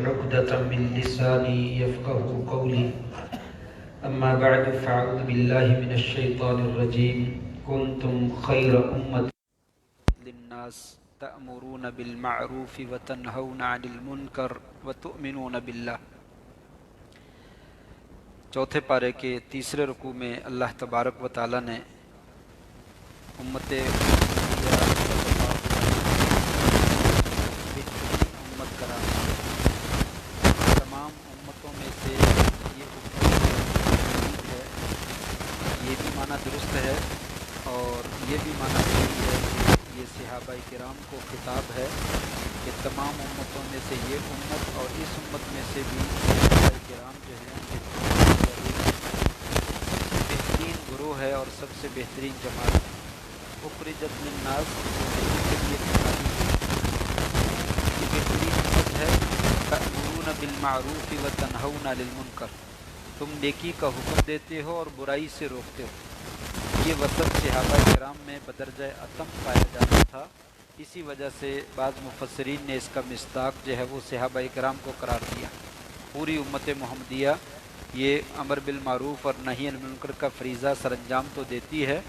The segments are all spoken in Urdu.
عقدة من لساني يفقهوا قولي أما بعد فأعوذ بالله من الشيطان الرجيم كنتم خير أمة للناس تأمرون بالمعروف وتنهون عن المنكر وتؤمنون بالله۔ چوتھے پارے کے تیسرے رکوع میں اللہ تبارک و تعالی نے امت امت قرار تمام امتوں میں سے یہ امت ہے، یہ بھی معنی درست ہے اور یہ بھی معنی صحیح ہے کہ یہ صحابہ کرام کو خطاب ہے کہ تمام امتوں میں سے یہ امت اور اس امت میں سے بھی صحابہ کرام جو ہیں بہترین گروہ ہے اور سب سے بہترین جماعت ہے۔ اخرجت للناس کے لیے بہترین امت ہے، تأمرون بالمعروف وتنہون عن المنکر، تم نیکی کا حکم دیتے ہو اور برائی سے روکتے ہو۔ یہ وصف صحابہ کرام میں بدرجہ اتم پایا جاتا تھا، اسی وجہ سے بعض مفسرین نے اس کا مصداق جو ہے وہ صحابہ کرام کو قرار دیا۔ پوری امت محمدیہ یہ امر بالمعروف اور نہی عن المنکر کا فریضہ سر انجام تو دیتی ہے،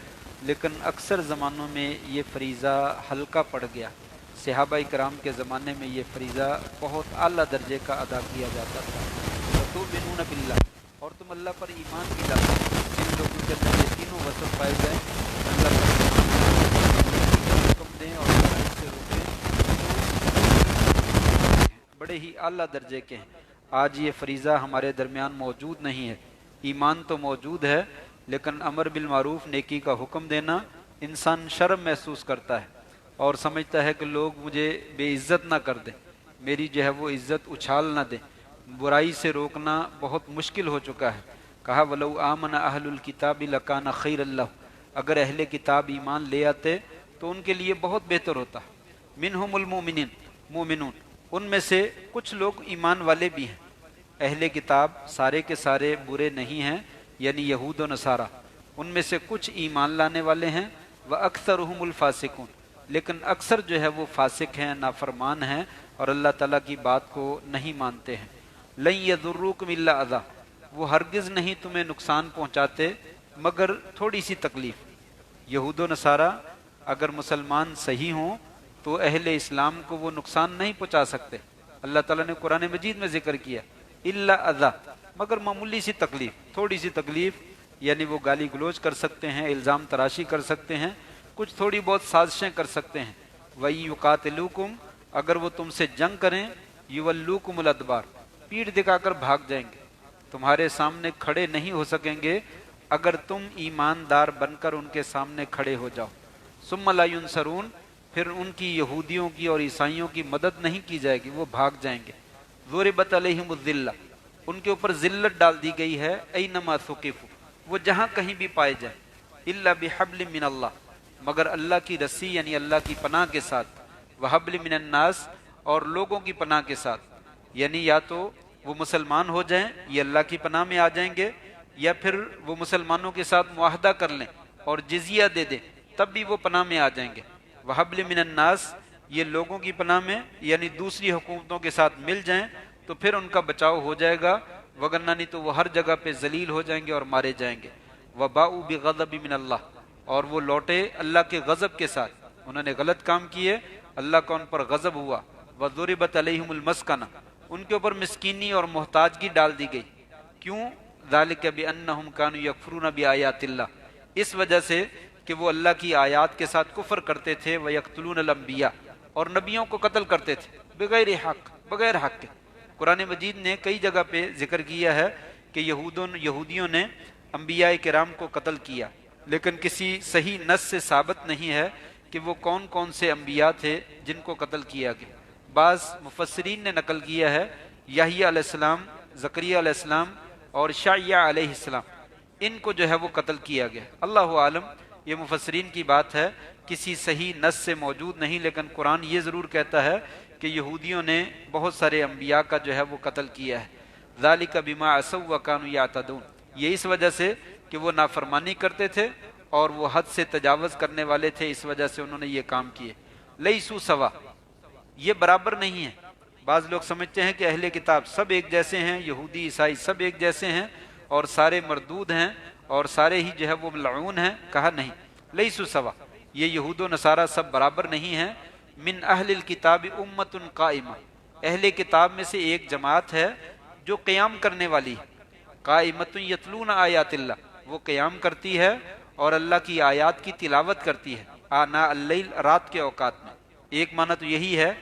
لیکن اکثر زمانوں میں یہ فریضہ ہلکا پڑ گیا۔ صحابہ کرام کے زمانے میں یہ فریضہ بہت اعلیٰ درجے کا ادا کیا جاتا تھا۔ وَتُؤْمِنُونَ بِاللَّهِ، اور تم اللہ پر ایمان بھی لاتے ہو۔ جن لوگوں کے اندر یہ تینوں وصف پائے جائیں، اللہ پر حکم دیں اور برائی سے روکیں، بڑے ہی اعلیٰ درجے کے ہیں۔ آج یہ فریضہ ہمارے درمیان موجود نہیں ہے۔ ایمان تو موجود ہے لیکن امر بالمعروف نیکی کا حکم دینا، انسان شرم محسوس کرتا ہے اور سمجھتا ہے کہ لوگ مجھے بے عزت نہ کر دیں، میری جو ہے وہ عزت اچھال نہ دیں۔ برائی سے روکنا بہت مشکل ہو چکا ہے۔ کہا وَلَوْ آمَنَ أَهْلُ الْكِتَابِ لَكَانَ خَيْرًا لَّهُمْ، اگر اہل کتاب ایمان لے آتے تو ان کے لیے بہت بہتر ہوتا۔ مِنْهُمُ الْمُؤْمِنُونَ، ان میں سے کچھ لوگ ایمان والے بھی ہیں۔ اہل کتاب سارے کے سارے برے نہیں ہیں، یعنی یہود و نصارہ، ان میں سے کچھ ایمان لانے والے ہیں۔ وَأَكْثَرُهُمُ الْفَاسِقُونَ، لیکن اکثر جو ہے وہ فاسق ہیں، نافرمان ہیں اور اللہ تعالیٰ کی بات کو نہیں مانتے ہیں۔ لَن يَضُرُّوكُمْ إِلَّا أَذًى، وہ ہرگز نہیں تمہیں نقصان پہنچاتے مگر تھوڑی سی تکلیف۔ یہود و نصارہ اگر مسلمان صحیح ہوں تو اہل اسلام کو وہ نقصان نہیں پہنچا سکتے۔ اللہ تعالیٰ نے قرآن مجید میں ذکر کیا الا اذى، مگر معمولی سی تکلیف، تھوڑی سی تکلیف، یعنی وہ گالی گلوچ کر سکتے ہیں، الزام تراشی کر سکتے ہیں، کچھ تھوڑی بہت سازشیں کر سکتے ہیں۔ وَإِن يُقَاتِلُوكُمْ، اگر وہ تم سے جنگ کریں، يُوَلُّوكُمُ الْأَدْبَارَ، پیٹھ دکھا کر بھاگ جائیں گے، تمہارے سامنے کھڑے نہیں ہو سکیں گے اگر تم ایماندار بن کر ان کے سامنے کھڑے ہو جاؤ۔ ثُمَّ لَا يُنصَرُونَ، پھر ان کی یہودیوں کی اور عیسائیوں کی مدد نہیں کی جائے گی، وہ بھاگ جائیں گے۔ ضُرِبَتْ عَلَيْهِمُ الذِّلَّةُ، ان کے اوپر ذلت ڈال دی گئی ہے، اینما ثقفوا، وہ جہاں کہیں بھی پائے جائیں، الا بحبل من اللہ، مگر اللہ کی رسی یعنی اللہ کی پناہ کے ساتھ، وحبل من الناس، اور لوگوں کی پناہ کے ساتھ، یعنی یا تو وہ مسلمان ہو جائیں یہ اللہ کی پناہ میں آ جائیں گے، یا پھر وہ مسلمانوں کے ساتھ معاہدہ کر لیں اور جزیہ دے دیں تب بھی وہ پناہ میں آ جائیں گے۔ وحبل من الناس، یہ لوگوں کی پناہ میں یعنی دوسری حکومتوں کے ساتھ مل جائیں تو پھر ان کا بچاؤ ہو جائے گا، وگرنہ نہیں تو وہ ہر جگہ پہ ذلیل ہو جائیں گے اور مارے جائیں گے۔ وباؤ بغضب من اللہ، اور وہ لوٹے اللہ کے غضب کے ساتھ، انہوں نے غلط کام کیے، اللہ کا ان پر غضب ہوا۔ وضربت علیہم المسکنہ، ان کے اوپر مسکینی اور محتاجگی ڈال دی گئی۔ کیوں؟ ذالک بانہم کانوا یکفرون بآیات اللہ، اس وجہ سے کہ وہ اللہ کی آیات کے ساتھ کفر کرتے تھے، ویقتلون الانبیاء، اور نبیوں کو قتل کرتے تھے، بغیر حق، بغیر حق کے۔ قرآن مجید نے کئی جگہ پہ ذکر کیا ہے کہ یہودیوں نے انبیاء کرام کو قتل کیا، لیکن کسی صحیح نص سے ثابت نہیں ہے کہ وہ کون کون سے انبیاء تھے جن کو قتل کیا گیا۔ بعض مفسرین نے نقل کیا ہے یحییٰ علیہ السلام، زکریا علیہ السلام اور یحییٰ علیہ السلام، ان کو جو ہے وہ قتل کیا گیا۔ اللہ عالم، یہ مفسرین کی بات ہے، کسی صحیح نص سے موجود نہیں، لیکن قرآن یہ ضرور کہتا ہے کہ یہودیوں نے بہت سارے انبیاء کا جو ہے وہ قتل کیا ہے۔ ذالک بما عصوا وکانوا یعتدون، یہ اس وجہ سے کہ وہ نافرمانی کرتے تھے اور وہ حد سے تجاوز کرنے والے تھے، اس وجہ سے انہوں نے یہ کام کیے۔ لیسوا سوا، یہ برابر نہیں ہے، بعض لوگ سمجھتے ہیں کہ اہل کتاب سب ایک جیسے ہیں، یہودی عیسائی سب ایک جیسے ہیں اور سارے مردود ہیں اور سارے ہی جو ہے وہ ملعون ہیں. کہا نہیں، لیسوا سوا، یہ یہود و نصارہ سب برابر نہیں ہیں. من اہل الکتاب امت قائمہ، اہل کتاب میں سے ایک جماعت ہے جو قیام کرنے والی ہے. قائمۃ یتلون آیات اللہ، وہ قیام کرتی ہے اور اللہ کی آیات کی تلاوت کرتی ہے آنا اللیل، رات کے اوقات میں. ایک معنی تو یہی ہے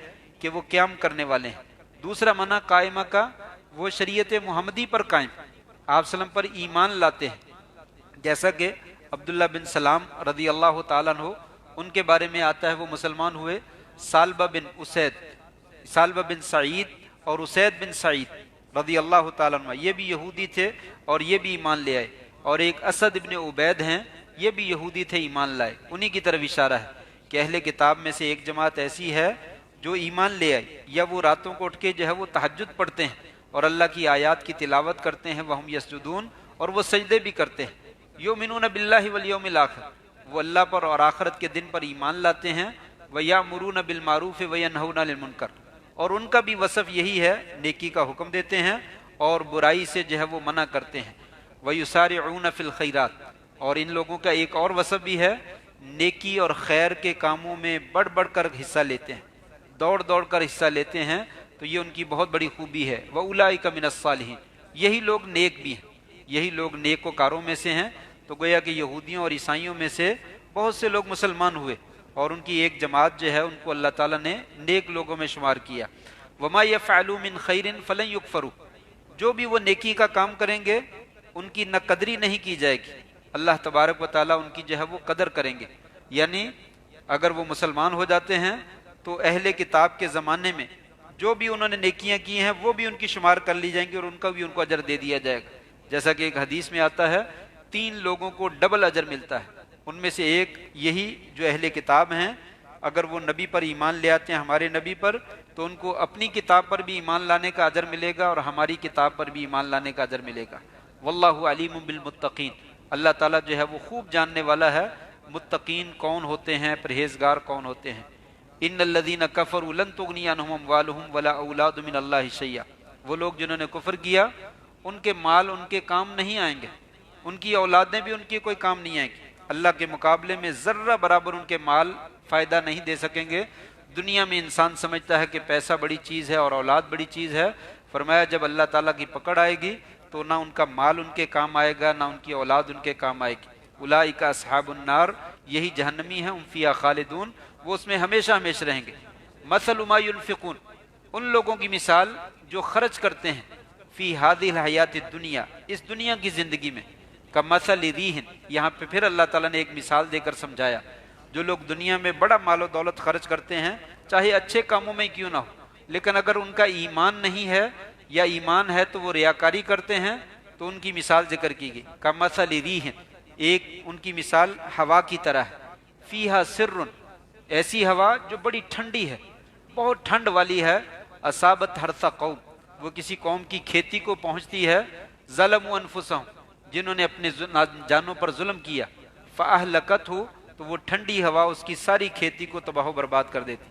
کہ وہ قیام کرنے والے ہیں. دوسرا معنی قائمہ کا، وہ شریعت محمدی پر قائم، آپ صلی اللہ علیہ وسلم پر ایمان لاتے ہیں. جیسا کہ عبداللہ بن سلام رضی اللہ تعالیٰ عنہ، ان کے بارے میں آتا ہے وہ مسلمان ہوئے. سالبہ بن اسید، سالبہ بن سعید اور اسید بن سعید رضی اللہ تعالیٰ عنہ، یہ بھی یہودی تھے اور یہ بھی ایمان لے آئے. اور ایک اسد ابن عبید ہیں، یہ بھی یہودی تھے، ایمان لائے. انہی کی طرف اشارہ ہے کہ اہل کتاب میں سے ایک جماعت ایسی ہے جو ایمان لے آئی، یا وہ راتوں کو اٹھ کے جو ہے وہ تہجد پڑھتے ہیں اور اللہ کی آیات کی تلاوت کرتے ہیں. وہم یسجدون، اور وہ سجدے بھی کرتے ہیں. یؤمنون باللہ والیوم الآخر، وہ اللہ پر اور آخرت کے دن پر ایمان لاتے ہیں. ویأمرون بالمعروف وینہون عن المنکر، اور ان کا بھی وصف یہی ہے، نیکی کا حکم دیتے ہیں اور برائی سے جو ہے وہ منع کرتے ہیں. ویسارعون فی الخیرات، اور ان لوگوں کا ایک اور وصف بھی ہے، نیکی اور خیر کے کاموں میں بڑھ بڑھ کر حصہ لیتے ہیں، دوڑ دوڑ کر حصہ لیتے ہیں. تو یہ ان کی بہت بڑی خوبی ہے. وَأُولَٰئِكَ مِنَ الصَّالِحِينَ، یہی لوگ نیک بھی ہیں، یہی لوگ نیک و کاروں میں سے ہیں. تو گویا کہ یہودیوں اور عیسائیوں میں سے بہت سے لوگ مسلمان ہوئے اور ان کی ایک جماعت جو ہے ان کو اللہ تعالیٰ نے نیک لوگوں میں شمار کیا. وَمَا يَفْعَلُوا مِنْ خَيْرٍ فَلَنْ يُكْفَرُوا، جو بھی وہ نیکی کا کام کریں گے ان کی نہ قدری نہیں کی جائے گی، اللہ تبارک و تعالیٰ ان کی جو ہے وہ قدر کریں گے. یعنی اگر وہ مسلمان ہو جاتے ہیں تو اہل کتاب کے زمانے میں جو بھی انہوں نے نیکیاں کی ہیں وہ بھی ان کی شمار کر لی جائیں گی اور ان کا بھی ان کو اجر دے دیا جائے گا. جیسا کہ ایک حدیث میں آتا ہے 3 لوگوں کو ڈبل اجر ملتا ہے. ان میں سے ایک یہی جو اہل کتاب ہیں، اگر وہ نبی پر ایمان لے آتے ہیں، ہمارے نبی پر، تو ان کو اپنی کتاب پر بھی ایمان لانے کا اجر ملے گا اور ہماری کتاب پر بھی ایمان لانے کا اجر ملے گا. واللہ علیم بالمتقین، اللہ تعالیٰ جو ہے وہ خوب جاننے والا ہے متقین کون ہوتے ہیں، پرہیزگار کون ہوتے ہیں. ان الذین کفروا لن تغنی عنہم اموالہم ولا اولاد من اللہ شیئا، وہ لوگ جنہوں نے کفر کیا ان کے مال ان کے کام نہیں آئیں گے، ان کی اولادیں بھی ان کی کوئی کام نہیں آئیں گی. اللہ کے مقابلے میں ذرہ برابر ان کے مال فائدہ نہیں دے سکیں گے. دنیا میں انسان سمجھتا ہے کہ پیسہ بڑی چیز ہے اور اولاد بڑی چیز ہے. فرمایا جب اللہ تعالیٰ کی پکڑ آئے گی تو نہ ان کا مال ان کے کام آئے گا، نہ ان کی اولاد ان کے کام آئے گی. اولئک اصحاب النار، یہی جہنمی ہیں، ہم فیہا خالدون، وہ اس میں ہمیشہ ہمیشہ رہیں گے. مثل ما ینفقون، ان لوگوں کی مثال جو خرچ کرتے ہیں، فی ہذہ الحیات الدنیا، اس دنیا کی زندگی میں، کمثل ریح، یہاں پہ پھر اللہ تعالیٰ نے ایک مثال دے کر سمجھایا. جو لوگ دنیا میں بڑا مال و دولت خرچ کرتے ہیں، چاہے اچھے کاموں میں کیوں نہ ہو، لیکن اگر ان کا ایمان نہیں ہے یا ایمان ہے تو وہ ریاکاری کرتے ہیں، تو ان کی مثال ذکر کی گئی. کمثل ریح، ایک ان کی مثال ہوا کی طرح ہے. فیہا سر، ایسی ہوا جو بڑی ٹھنڈی ہے، بہت ٹھنڈ والی ہے. اصابت حرث قوم، وہ کسی قوم کی کھیتی کو پہنچتی ہے. ظلموا انفسہم، جنہوں نے اپنے جانوں پر ظلم کیا. فاہلکتہ، تو وہ ٹھنڈی ہوا اس کی ساری کھیتی کو تباہ و برباد کر دیتی.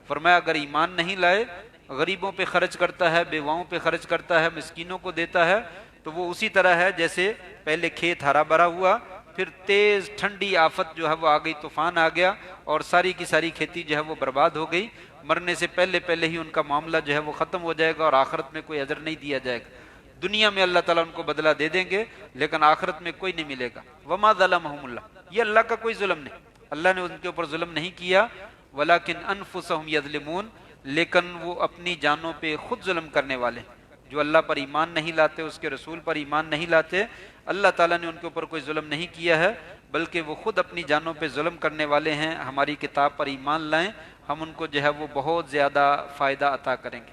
فرمایا اگر ایمان نہیں لائے، غریبوں پہ خرچ کرتا ہے، بیواؤں پہ خرچ کرتا ہے، مسکینوں کو دیتا ہے، تو وہ اسی طرح ہے جیسے پہلے کھیت ہرا بھرا ہوا، پھر تیز ٹھنڈی آفت جو ہے وہ آ گئی، طوفان آ گیا اور ساری کی ساری کھیتی جو ہے وہ برباد ہو گئی. مرنے سے پہلے پہلے ہی ان کا معاملہ جو ہے وہ ختم ہو جائے گا اور آخرت میں کوئی اجر نہیں دیا جائے گا. دنیا میں اللہ تعالیٰ ان کو بدلہ دے دیں گے لیکن آخرت میں کوئی نہیں ملے گا. وما ظلمہم اللہ، یہ اللہ کا کوئی ظلم نہیں، اللہ نے ان کے اوپر ظلم نہیں کیا. ولیکن انفسہم یظلمون، لیکن وہ اپنی جانوں پہ خود ظلم کرنے والے ہیں. جو اللہ پر ایمان نہیں لاتے، اس کے رسول پر ایمان نہیں لاتے، اللہ تعالیٰ نے ان کے اوپر کوئی ظلم نہیں کیا ہے، بلکہ وہ خود اپنی جانوں پہ ظلم کرنے والے ہیں. ہماری کتاب پر ایمان لائیں، ہم ان کو جو ہے وہ بہت زیادہ فائدہ عطا کریں گے.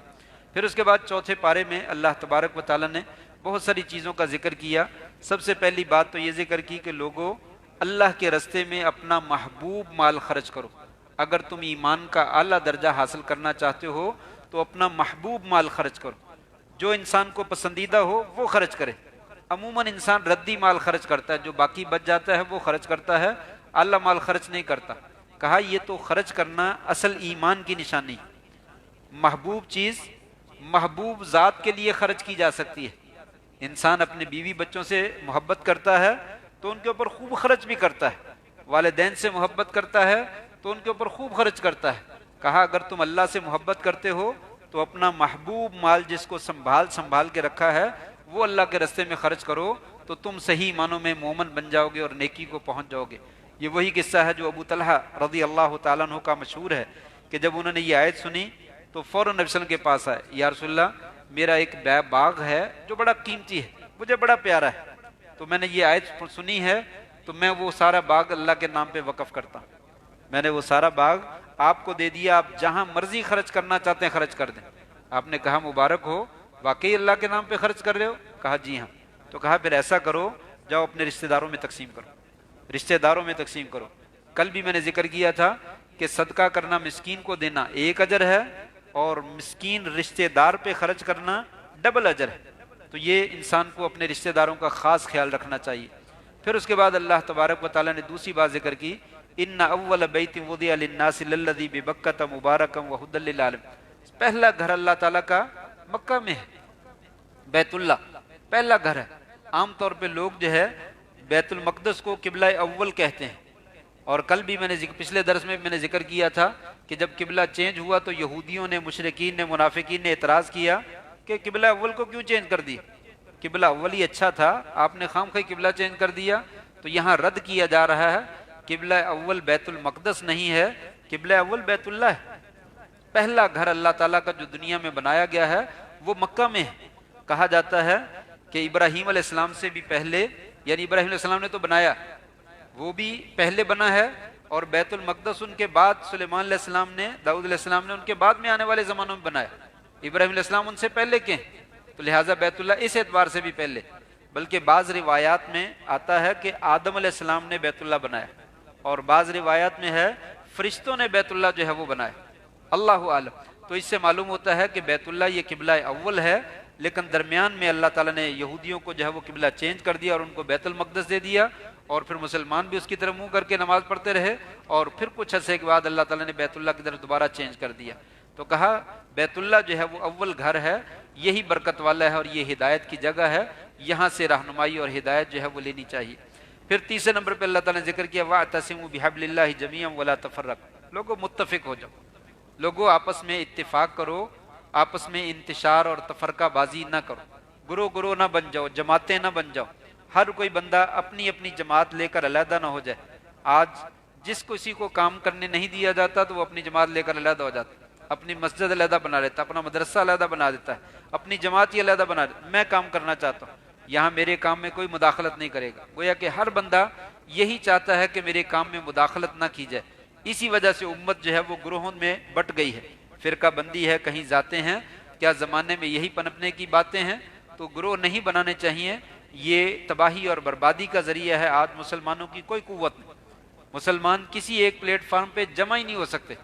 پھر اس کے بعد چوتھے پارے میں اللہ تبارک و تعالیٰ نے بہت ساری چیزوں کا ذکر کیا. سب سے پہلی بات تو یہ ذکر کی کہ لوگوں، اللہ کے رستے میں اپنا محبوب مال خرچ کرو. اگر تم ایمان کا اعلیٰ درجہ حاصل کرنا چاہتے ہو تو اپنا محبوب مال خرچ کرو، جو انسان کو پسندیدہ ہو وہ خرچ کرے. عموماً انسان ردی مال خرچ کرتا ہے، جو باقی بچ جاتا ہے وہ خرچ کرتا ہے، اعلیٰ مال خرچ نہیں کرتا. کہا یہ تو خرچ کرنا اصل ایمان کی نشانی. محبوب چیز محبوب ذات کے لیے خرچ کی جا سکتی ہے۔ انسان اپنے بیوی بچوں سے محبت کرتا ہے تو ان کے اوپر خوب خرچ بھی کرتا ہے، والدین سے محبت کرتا ہے تو ان کے اوپر خوب خرچ کرتا ہے۔ کہا اگر تم اللہ سے محبت کرتے ہو تو اپنا محبوب مال جس کو سنبھال کے رکھا ہے وہ اللہ کے راستے میں خرچ کرو، تو تم صحیح معنوں میں مومن بن جاؤ گے اور نیکی کو پہنچ جاؤ گے۔ یہ وہی قصہ ہے جو ابو طلحہ رضی اللہ تعالیٰ عنہ کا مشہور ہے کہ جب انہوں نے یہ آیت سنی تو فوراً نبی صلی اللہ علیہ وسلم کے پاس آئے، یا رسول اللہ میرا ایک باغ ہے جو بڑا قیمتی ہے، مجھے بڑا پیارا ہے، تو میں نے یہ آیت سنی ہے تو میں وہ سارا باغ اللہ کے نام پہ وقف کرتا ہوں، میں نے وہ سارا باغ آپ کو دے دیا، آپ جہاں مرضی خرچ کرنا چاہتے ہیں خرچ کر دیں۔ آپ نے کہا مبارک ہو، واقعی اللہ کے نام پہ خرچ کر رہے ہو؟ کہا جی ہاں۔ تو کہا پھر ایسا کرو، جاؤ اپنے رشتہ داروں میں تقسیم کرو، رشتہ داروں میں تقسیم کرو۔ کل بھی میں نے ذکر کیا تھا کہ صدقہ کرنا مسکین کو دینا ایک اجر ہے، اور مسکین رشتہ دار پہ خرچ کرنا ڈبل اجر ہے۔ تو یہ انسان کو اپنے رشتہ داروں کا خاص خیال رکھنا چاہیے۔ پھر اس کے بعد اللہ تبارک و تعالیٰ نے دوسری بات ذکر کی، ان اول بیت وضع للناس للذی ببکۃ مبارکا وہدی للعالمین، پہلا گھر اللہ تعالیٰ کا مکہ میں ہے، بیت اللہ پہلا گھر ہے۔ عام طور پہ لوگ جو ہے بیت المقدس کو قبلہ اول کہتے ہیں، اور کل بھی میں نے پچھلے درس میں نے ذکر کیا تھا کہ جب قبلہ چینج ہوا تو یہودیوں نے، مشرکین نے، منافقین نے اعتراض کیا کہ قبلہ اول کو کیوں چینج کر دی، قبلہ اول ہی اچھا تھا، آپ نے خام خواہ قبلہ چینج کر دیا۔ تو یہاں رد کیا جا رہا ہے، قبلہ اول بیت المقدس نہیں ہے، قبلہ اول بیت اللہ ہے۔ پہلا گھر اللہ تعالیٰ کا جو دنیا میں بنایا گیا ہے وہ مکہ میں ہے۔ کہا جاتا ہے کہ ابراہیم علیہ السلام سے بھی پہلے، یعنی ابراہیم علیہ السلام نے تو بنایا، وہ بھی پہلے بنا ہے، اور بیت المقدس ان کے بعد سلیمان علیہ السلام نے، داؤد علیہ السلام نے ان کے بعد میں آنے والے زمانوں میں بنایا۔ ابراہیم علیہ السلام ان سے پہلے کے ہیں، تو لہٰذا بیت اللہ اس اعتبار سے بھی پہلے، بلکہ بعض روایات میں آتا ہے کہ آدم علیہ السلام نے بیت اللہ بنایا، اور بعض روایات میں ہے فرشتوں نے بیت اللہ جو ہے وہ بنایا، اللہ عالم۔ تو اس سے معلوم ہوتا ہے کہ بیت اللہ یہ قبلہ اول ہے، لیکن درمیان میں اللہ تعالیٰ نے یہودیوں کو جو ہے وہ قبلہ چینج کر دیا اور ان کو بیت المقدس دے دیا، اور پھر مسلمان بھی اس کی طرف منہ کر کے نماز پڑھتے رہے، اور پھر کچھ عرصے کے بعد اللہ تعالیٰ نے بیت اللہ کی طرف دوبارہ چینج کر دیا۔ تو کہا بیت اللہ جو ہے وہ اول گھر ہے، یہی برکت والا ہے اور یہ ہدایت کی جگہ ہے، یہاں سے رہنمائی اور ہدایت جو ہے وہ لینی چاہیے۔ پھر تیسرے نمبر پہ اللہ تعالیٰ نے ذکر کیا وَاعْتَصِمُوا بِحَبْلِ اللَّهِ جَمِيعًا وَلَا تَفَرَّقُوا، لوگوں متفق ہو جاؤ، لوگوں آپس میں اتفاق کرو، آپس میں انتشار اور تفرقہ بازی نہ کرو، گروہ نہ بن جاؤ، جماعتیں نہ بن جاؤ، ہر کوئی بندہ اپنی اپنی جماعت لے کر علیحدہ نہ ہو جائے۔ آج جس کسی کو کام کرنے نہیں دیا جاتا تو وہ اپنی جماعت لے کر علیحدہ ہو جاتا ہے، اپنی مسجد علیحدہ بنا لیتا ہے، اپنا مدرسہ علیحدہ بنا دیتا ہے، اپنی جماعت ہی علیحدہ بنا دیتا ہے، میں کام کرنا چاہتا ہوں، یہاں میرے کام میں کوئی مداخلت نہیں کرے گا۔ گویا کہ ہر بندہ یہی چاہتا ہے کہ میرے کام میں مداخلت نہ کی جائے، اسی وجہ سے امت جو ہے وہ گروہوں میں بٹ گئی ہے، فرقہ بندی ہے، کہیں جاتے ہیں، کیا زمانے میں یہی پنپنے کی باتیں ہیں؟ تو گروہ نہیں بنانے چاہیے، یہ تباہی اور بربادی کا ذریعہ ہے۔ آج مسلمانوں کی کوئی قوت نہیں، مسلمان کسی ایک پلیٹ فارم پہ جمع ہی نہیں ہو سکتے،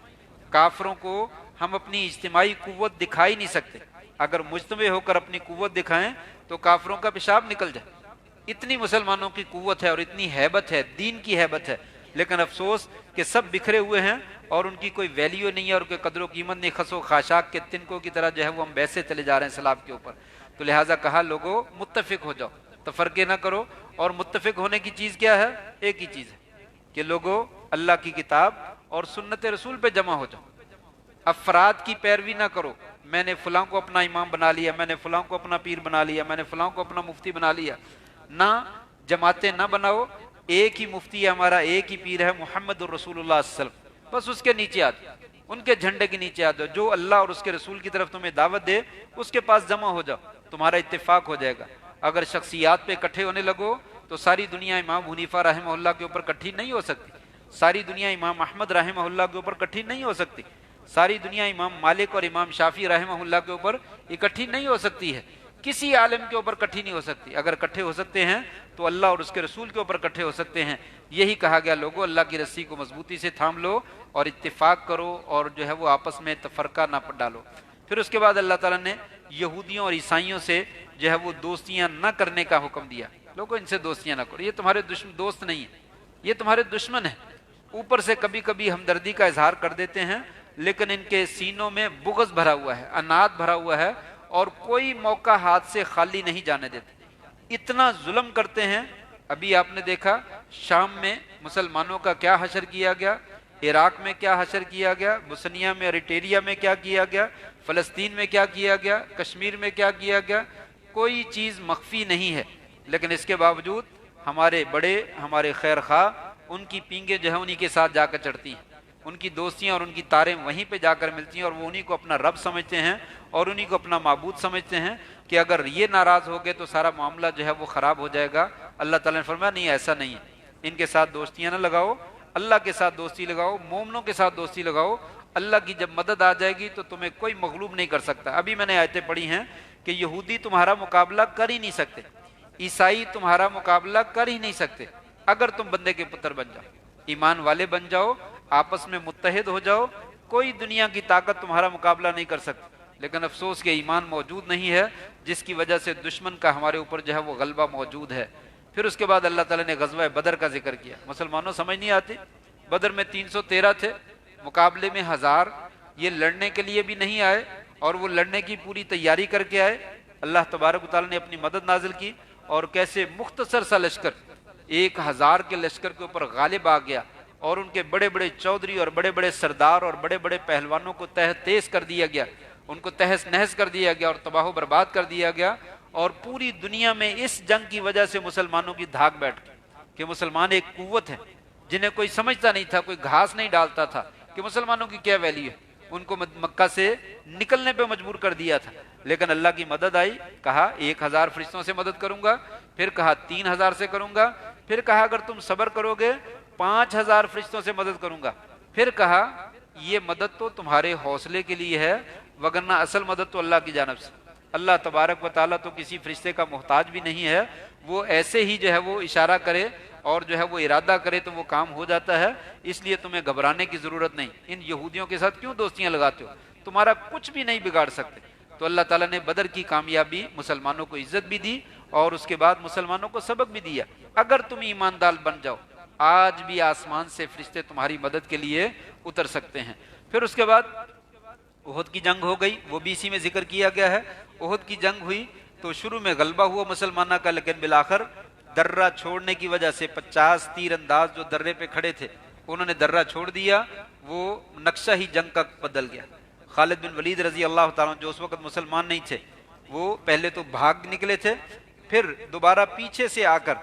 کافروں کو ہم اپنی اجتماعی قوت دکھا ہی نہیں سکتے، اگر مجتمع ہو کر اپنی قوت دکھائیں تو کافروں کا پیشاب نکل جائے، اتنی مسلمانوں کی قوت ہے اور اتنی ہیبت ہے، دین کی ہیبت ہے، لیکن افسوس کہ سب بکھرے ہوئے ہیں اور ان کی کوئی ویلیو نہیں ہے اور کوئی قدر و قیمت نہیں، خس و خاشاک کے تنکوں کی طرح جو ہے وہ ہم بیسے چلے جا رہے ہیں سلاب کے اوپر۔ تو لہٰذا کہا لوگوں متفق ہو جاؤ، تفرقے نہ کرو، اور متفق ہونے کی چیز کیا ہے؟ ایک ہی چیز ہے کہ لوگوں اللہ کی کتاب اور سنت رسول پہ جمع ہو جاؤ، افراد کی پیروی نہ کرو، میں نے فلاں کو اپنا امام بنا لیا، میں نے فلاں کو اپنا پیر بنا لیا، میں نے فلاں کو اپنا مفتی بنا لیا، نہ جماعتیں نہ بناؤ، ایک ہی مفتی ہے ہمارا، ایک ہی پیر ہے محمد الرسول اللہ صلی اللہ علیہ وسلم، بس اس کے نیچے آ جاؤ، ان کے جھنڈے کے نیچے آ جاؤ، جو اللہ اور اس کے رسول کی طرف تمہیں دعوت دے اس کے پاس جمع ہو جاؤ، تمہارا اتفاق ہو جائے گا۔ اگر شخصیات پہ اکٹھے ہونے لگو تو ساری دنیا امام حنیفہ رحمہ اللہ کے اوپر اکٹھی نہیں ہو سکتی، ساری دنیا امام احمد رحمہ اللہ کے اوپر اکٹھی نہیں ہو سکتی، ساری دنیا امام مالک اور امام شافعی رحمہ اللہ کے اوپر اکٹھی نہیں ہو سکتی ہے، کسی عالم کے اوپر اکٹھی نہیں ہو سکتی۔ اگر اکٹھے ہو سکتے ہیں تو اللہ اور اس کے رسول کے اوپر اکٹھے ہو سکتے ہیں۔ یہی کہا گیا لوگوں اللہ کی رسی کو مضبوطی سے تھام لو اور اتفاق کرو اور جو ہے وہ آپس میں تفرقہ نہ ڈالو۔ پھر اس کے بعد اللہ تعالیٰ نے یہودیوں اور عیسائیوں سے جو ہے وہ دوستیاں نہ کرنے کا حکم دیا، لوگوں ان سے دوستیاں نہ کرو، یہ تمہارے دوست نہیں ہیں، یہ تمہارے دشمن ہیں، اوپر سے کبھی کبھی ہمدردی کا اظہار کر دیتے ہیں لیکن ان کے سینوں میں بغض بھرا ہوا ہے، انات بھرا ہوا ہے، اور کوئی موقع ہاتھ سے خالی نہیں جانے دیتے، اتنا ظلم کرتے ہیں۔ ابھی آپ نے دیکھا شام میں مسلمانوں کا کیا حشر کیا گیا، عراق میں کیا حشر کیا گیا، بوسنیا میں، اریٹریا میں کیا کیا گیا، فلسطین میں کیا کیا گیا، کشمیر میں کیا کیا گیا، کوئی چیز مخفی نہیں ہے۔ لیکن اس کے باوجود ہمارے بڑے، ہمارے خیر خواہ، ان کی پینگیں جو ہے انہی کے ساتھ جا کر چڑھتی ہیں، ان کی دوستیاں اور ان کی تاریں وہیں پہ جا کر ملتی ہیں، اور وہ انہی کو اپنا رب سمجھتے ہیں اور انہی کو اپنا معبود سمجھتے ہیں کہ اگر یہ ناراض ہو گئے تو سارا معاملہ جو ہے وہ خراب ہو جائے گا۔ اللہ تعالیٰ نے فرمایا نہیں، ایسا نہیں ہے، ان کے ساتھ دوستیاں نہ لگاؤ، اللہ کے ساتھ دوستی لگاؤ، مومنوں کے ساتھ دوستی لگاؤ، اللہ کی جب مدد آ جائے گی تو تمہیں کوئی مغلوب نہیں کر سکتا۔ ابھی میں نے آیتیں پڑھی ہیں کہ یہودی تمہارا مقابلہ کر ہی نہیں سکتے، عیسائی تمہارا مقابلہ کر ہی نہیں سکتے، اگر تم بندے کے پتر بن جاؤ، ایمان والے بن جاؤ، آپس میں متحد ہو جاؤ، کوئی دنیا کی طاقت تمہارا مقابلہ نہیں کر سکتی۔ لیکن افسوس کہ ایمان موجود نہیں ہے، جس کی وجہ سے دشمن کا ہمارے اوپر جو ہے وہ غلبہ موجود ہے۔ پھر اس کے بعد اللہ تعالیٰ نے غزوہ بدر کا ذکر کیا۔ مسلمانوں سمجھ نہیں آتی، بدر میں 313 تھے، مقابلے میں 1000، یہ لڑنے کے لیے بھی نہیں آئے اور وہ لڑنے کی پوری تیاری کر کے آئے۔ اللہ تبارک و تعالیٰ نے اپنی مدد نازل کی، اور کیسے مختصر سا لشکر 1000 کے لشکر کے اوپر غالب آ گیا، اور ان کے بڑے بڑے چودھری اور بڑے بڑے سردار اور بڑے بڑے پہلوانوں کو تہہ تیز کر دیا گیا، ان کو تہس نہس کر دیا گیا اور تباہ و برباد کر دیا گیا۔ اور پوری دنیا میں اس جنگ کی وجہ سے مسلمانوں کی دھاک بیٹھ گئی کہ مسلمان ایک قوت ہے، جنہیں کوئی سمجھتا نہیں تھا، کوئی گھاس نہیں ڈالتا تھا کہ مسلمانوں کی کیا ویلیو ہے، ان کو مکہ سے نکلنے پہ مجبور کر دیا تھا۔ لیکن اللہ کی مدد آئی، کہا 1000 فرشتوں سے مدد کروں گا، پھر کہا 3000 سے کروں گا، پھر کہا اگر تم صبر کرو گے 5000 فرشتوں سے مدد کروں گا، پھر کہا یہ مدد تو تمہارے حوصلے کے لیے ہے، وگرنہ اصل مدد تو اللہ کی جانب سے۔ اللہ تبارک و تعالیٰ تو کسی فرشتے کا محتاج بھی نہیں ہے، وہ ایسے ہی جو ہے وہ اشارہ کرے اور جو ہے وہ ارادہ کرے تو وہ کام ہو جاتا ہے، اس لیے تمہیں گھبرانے کی ضرورت نہیں۔ ان یہودیوں کے ساتھ کیوں دوستیاں لگاتے ہو، تمہارا کچھ بھی نہیں بگاڑ سکتے۔ تو اللہ تعالیٰ نے بدر کی کامیابی، مسلمانوں کو عزت بھی دی، اور اس کے بعد مسلمانوں کو سبق بھی دیا، اگر تم ایماندار بن جاؤ آج بھی آسمان سے فرشتے تمہاری مدد کے لیے اتر سکتے ہیں۔ پھر اس کے بعد احد کی جنگ ہو گئی، وہ بھی اسی میں ذکر کیا گیا ہے۔ احد کی جنگ ہوئی تو شروع میں غلبہ ہوا مسلمانوں کا، لیکن بالآخر درہ چھوڑنے کی وجہ سے 50 تیر انداز جو درے پہ کھڑے تھے انہوں نے درہ چھوڑ دیا، وہ نقشہ ہی جنگ کا بدل گیا۔ خالد بن ولید رضی اللہ تعالیٰ جو اس وقت مسلمان نہیں تھے، وہ پہلے تو بھاگ نکلے تھے، پھر دوبارہ پیچھے سے آ کر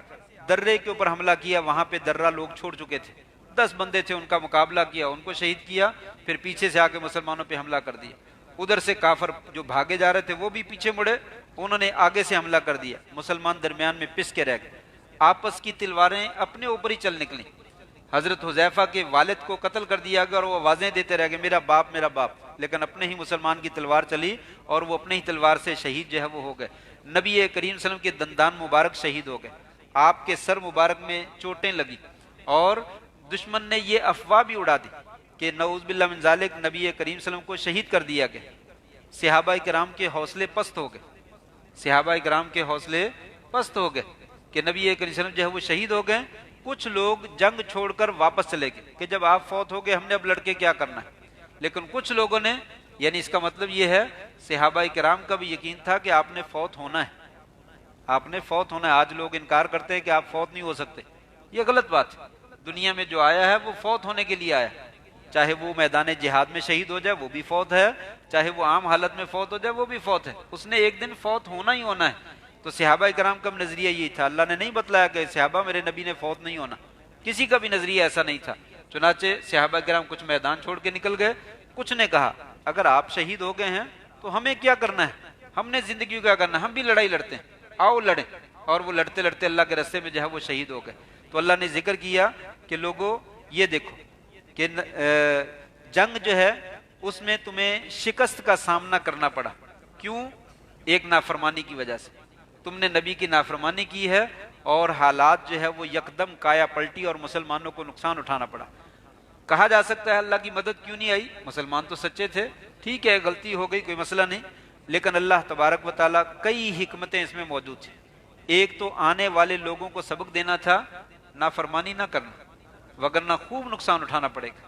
درے کے اوپر حملہ کیا، وہاں پہ درہ لوگ چھوڑ چکے تھے، 10 بندے تھے، ان کا مقابلہ کیا، ان کو شہید کیا، پھر پیچھے سے آ کے مسلمانوں پہ حملہ کر دیا۔ ادھر سے کافر جو بھاگے جا رہے تھے وہ بھی پیچھے مڑے، انہوں نے آگے سے حملہ کر دیا، مسلمان درمیان میں پس کے رہ گئے، آپس کی تلواریں اپنے اوپر ہی چل نکلیں۔ حضرت حذیفہ کے والد کو قتل کر دیا گیا اور وہ آوازیں دیتے رہ گئے میرا باپ میرا باپ، لیکن اپنے ہی مسلمان کی تلوار چلی اور وہ اپنے ہی تلوار سے شہید جو ہے وہ ہو گئے۔ نبی کریم صلی اللہ علیہ وسلم کے دندان مبارک شہید ہو گئے، آپ کے سر مبارک میں چوٹیں لگی، اور دشمن نے یہ افواہ بھی اڑا دی کہ نعوذ باللہ من ذالک نبی کریم صلی اللہ علیہ وسلم کو شہید کر دیا گیا۔ صحابہ کرام کے حوصلے پست ہو گئے، صحابہ کرام کے حوصلے پست ہو گئے کہ نبی کریم صلی اللہ علیہ وسلم جو ہے وہ شہید ہو گئے۔ کچھ لوگ جنگ چھوڑ کر واپس چلے گئے کہ جب آپ فوت ہو گئے ہم نے اب لڑکے کیا کرنا ہے، لیکن کچھ لوگوں نے، یعنی اس کا مطلب یہ ہے صحابہ کرام کا بھی یقین تھا کہ آپ نے فوت ہونا ہے، آپ نے فوت ہونا ہے۔ آج لوگ انکار کرتے ہیں کہ آپ فوت نہیں ہو سکتے، یہ غلط بات ہے۔ دنیا میں جو آیا ہے وہ فوت ہونے کے لیے آیا ہے، چاہے وہ میدان جہاد میں شہید ہو جائے وہ بھی فوت ہے، چاہے وہ عام حالت میں فوت ہو جائے وہ بھی فوت ہے، اس نے ایک دن فوت ہونا ہی ہونا ہے۔ تو صحابہ کرام کا نظریہ یہی تھا، اللہ نے نہیں بتلایا کہ صحابہ میرے نبی نے فوت نہیں ہونا، کسی کا بھی نظریہ ایسا نہیں تھا۔ چنانچہ صحابہ کرام کچھ میدان چھوڑ کے نکل گئے، کچھ نے کہا اگر آپ شہید ہو گئے ہیں تو ہمیں کیا کرنا ہے، ہم نے زندگی کیا کرنا ہے، ہم بھی لڑائی لڑتے ہیں، آؤ لڑیں۔ اور وہ لڑتے لڑتے اللہ کے راستے میں جو ہے وہ شہید ہو گئے۔ تو اللہ نے ذکر کیا کہ لوگوں یہ دیکھو کہ جنگ جو ہے اس میں تمہیں شکست کا سامنا کرنا پڑا، کیوں؟ ایک نافرمانی کی وجہ سے، تم نے نبی کی نافرمانی کی ہے اور حالات جو ہے وہ یکدم کایا پلٹی اور مسلمانوں کو نقصان اٹھانا پڑا۔ کہا جا سکتا ہے اللہ کی مدد کیوں نہیں آئی، مسلمان تو سچے تھے، ٹھیک ہے غلطی ہو گئی کوئی مسئلہ نہیں، لیکن اللہ تبارک و تعالیٰ کئی حکمتیں اس میں موجود تھیں۔ ایک تو آنے والے لوگوں کو سبق دینا تھا نافرمانی نہ کرنا، وگرنہ خوب نقصان اٹھانا پڑے گا۔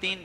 3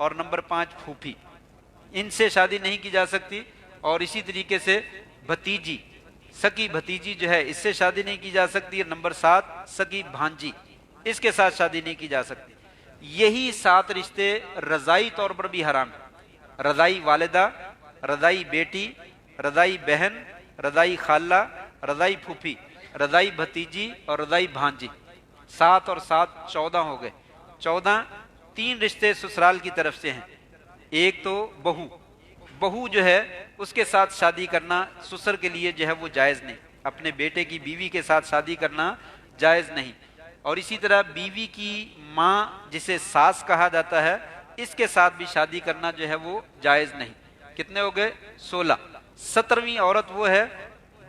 اور نمبر 5 پھوپھی، ان سے شادی نہیں کی جا سکتی۔ اور اسی طریقے سے بھتیجی، سکی بھتیجی جو ہے اس سے شادی نہیں کی جا سکتی۔ نمبر 7 سکی بھانجی، اس کے ساتھ شادی نہیں کی جا سکتی۔ یہی 7 رشتے رضائی طور پر بھی حرام ہیں، رضائی والدہ، رضائی بیٹی، رضائی بہن، رضائی خالہ، رضائی پھوپھی، رضائی بھتیجی اور رضائی بھانجی۔ 7 اور 7 14 ہو گئے۔ 14 3 رشتے سسرال کی طرف سے ہیں۔ ایک تو بہو، بہو جو ہے اس کے ساتھ شادی کرنا سسر کے لیے جو ہے وہ جائز نہیں، اپنے بیٹے کی بیوی کے ساتھ شادی کرنا جائز نہیں۔ اور اسی طرح بیوی کی ماں جسے ساس کہا جاتا ہے، اس کے ساتھ بھی شادی کرنا جو ہے وہ جائز نہیں۔ کتنے ہو گئے؟ 16۔ 17ویں عورت وہ ہے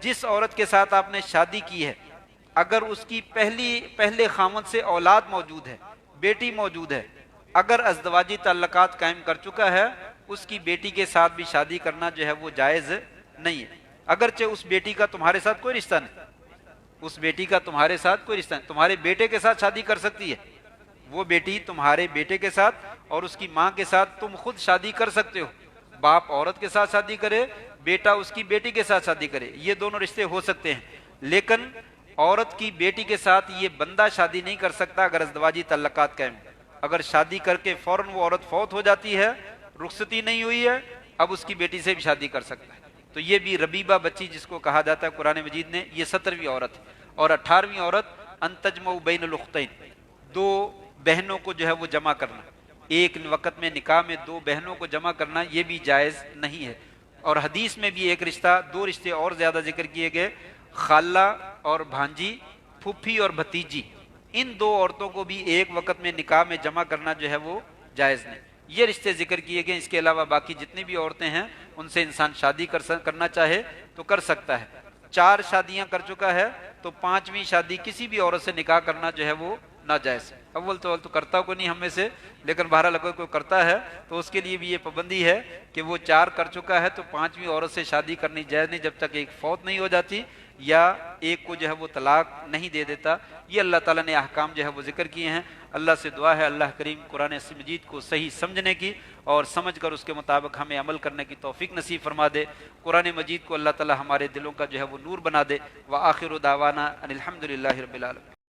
جس عورت کے ساتھ آپ نے شادی کی ہے، اگر اس کی پہلے خامد سے اولاد موجود ہے، بیٹی موجود ہے، اگر ازدواجی تعلقات قائم کر چکا ہے، اس کی بیٹی کے ساتھ بھی شادی کرنا جو ہے وہ جائز نہیں ہے، اگرچہ اس بیٹی کا تمہارے ساتھ کوئی رشتہ نہیں، اس بیٹی کا تمہارے ساتھ کوئی رشتہ نہیں، تمہارے بیٹے کے ساتھ شادی کر سکتی ہے، وہ بیٹی تمہارے بیٹے کے ساتھ اور اس کی ماں کے ساتھ تم خود شادی کر سکتے ہو، باپ عورت کے ساتھ شادی کرے، بیٹا اس کی بیٹی کے ساتھ شادی کرے، یہ دونوں رشتے ہو سکتے ہیں، لیکن عورت کی بیٹی کے ساتھ یہ بندہ شادی نہیں کر سکتا اگر ازدواجی تعلقات قائم ہیں۔ اگر شادی کر کے فوراً وہ عورت فوت ہو جاتی ہے، رخصتی نہیں ہوئی ہے، اب اس کی بیٹی سے بھی شادی کر سکتا ہے۔ تو یہ بھی ربیبہ بچی جس کو کہا جاتا ہے قرآن مجید نے، یہ 17ویں عورت ہے۔ اور 18ویں عورت ان تجمعوا بین الاختین، 2 بہنوں کو جو ہے وہ جمع کرنا، ایک وقت میں نکاح میں 2 بہنوں کو جمع کرنا، یہ بھی جائز نہیں ہے۔ اور حدیث میں بھی ایک رشتہ، 2 رشتے اور زیادہ ذکر کیے گئے، خالہ اور بھانجی، پھوپھی اور بھتیجی، ان 2 عورتوں کو بھی ایک وقت میں نکاح میں جمع کرنا جو ہے وہ جائز نہیں۔ یہ رشتے ذکر کیے گئے، اس کے علاوہ باقی جتنی بھی عورتیں ہیں ان سے انسان شادی کرنا چاہے تو کر سکتا ہے۔ 4 شادیاں کر چکا ہے تو 5ویں شادی کسی بھی عورت سے نکاح کرنا جو ہے وہ ناجائز ہے۔ اول تو کرتا کوئی نہیں ہم میں سے، لیکن بہرحال اگر کوئی کرتا ہے تو اس کے لیے بھی یہ پابندی ہے کہ وہ 4 کر چکا ہے تو 5ویں عورت سے شادی کرنی جائز نہیں جب تک ایک فوت نہیں ہو جاتی یا ایک کو جو ہے وہ طلاق نہیں دے دیتا۔ یہ اللہ تعالیٰ نے احکام جو ہے وہ ذکر کیے ہیں۔ اللہ سے دعا ہے اللہ کریم قرآن مجید کو صحیح سمجھنے کی اور سمجھ کر اس کے مطابق ہمیں عمل کرنے کی توفیق نصیب فرما دے۔ قرآن مجید کو اللہ تعالیٰ ہمارے دلوں کا جو ہے وہ نور بنا دے۔ وآخر دعوانا ان الحمد للہ رب العالمین۔